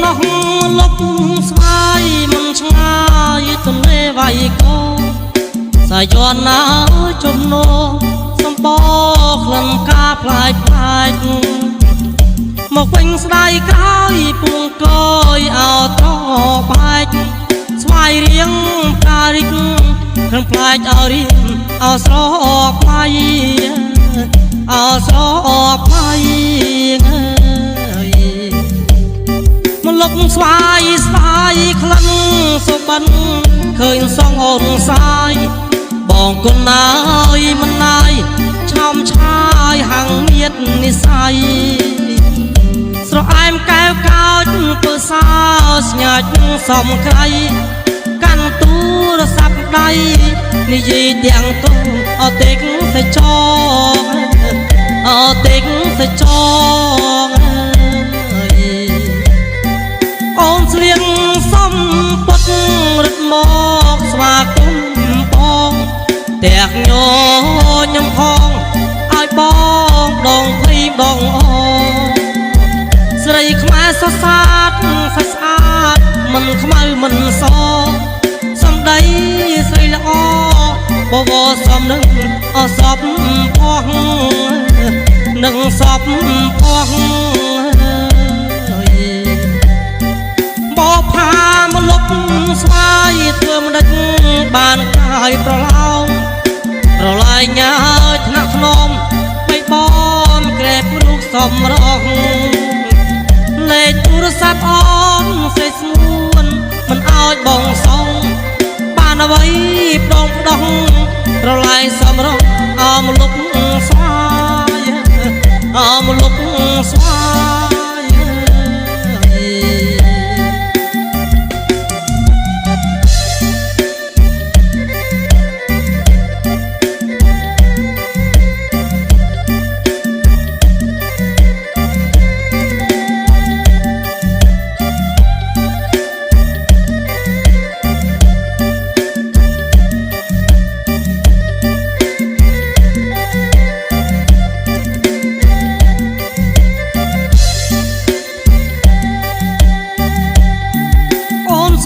ឡោះលុបស្វាយមិនឆ្ងាយទន្លេវាយកោសាយ័នណាចំណោសំបោក្លិនកាផ្លាយផ្លាយមកវិញស្ដាយក្រោយពុងកយអោត្របែកស្វាយរៀងការិកគ្រឿងផ្លាយអោរៀងអោស្រកផ្លាយអោស្រកផ្លាយមកលុបស្វាយស្ដាយក្លិនសុបិនឃើញសងអូនសាយបងគុណណាយមិនណាយឆោមឆាយហាំងមៀតនិស័យស្រអែមកែវកោចពើសោស្ញាច់សំក្រៃកាន់ទូរស័ព្ទដៃនិយាយទាំងទូអត់ទេទៅចងអត់ទេទៅចងអូនស្លៀងសំពត់រត់មកស្វាគមន៍បងតែកញញឹមផងឲ្យបងដងភ័យបងអស្រីខ្មែរសសាតសាច់ស្អាតមិនខ្មៅមិនសសំដីស្រីល្អបវរសំនឹងអសពផងនឹងសពផងបោផាមកលុបស្វាយធ្វើមិនដេចបានកាយប្រឡោមប្រឡាយញ៉ាថ្នាក់ធ្នមបីបងក្រែបរូបសំរងលេខទូរស័ព្ទអូនសេស្មួនមិនអោយបងសងបានអ្វីផ្ដងផ្ដងប្រឡាយសំរងអមលុបស្វាយអមលុបស្វាយ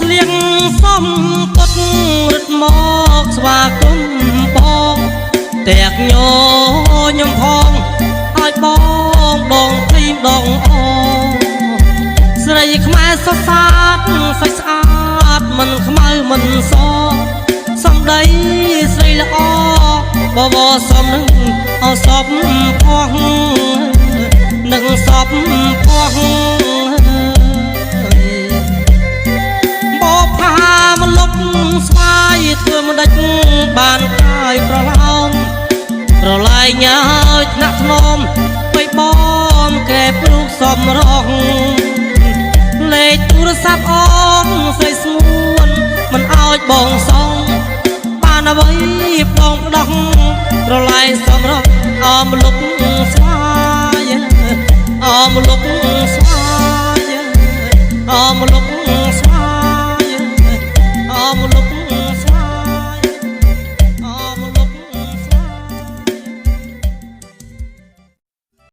ស្លៀងសំពត់រត់មកស្វាគមន៍បងតែកញញឹមផងឲ្យបងដងភ័យដងអស្រីខ្មែរសសាតសាច់ស្អាតមិនខ្មៅមិនសសំដីស្រីល្អបវរសំនឹងអសពផងនឹងសពផងបោផាមកលុបស្វាយធ្វើមិនដេចបានកាយប្រឡោមប្រឡាយញ៉ាថ្នាក់ធ្នមបីបងក្រែបរូបសំរងលេខទូរស័ព្ទអូនស្រីស្មួនមិនអោយបងសងបានអ្វីផ្ដងផ្ដងប្រឡាយសំរងអមលុបស្វា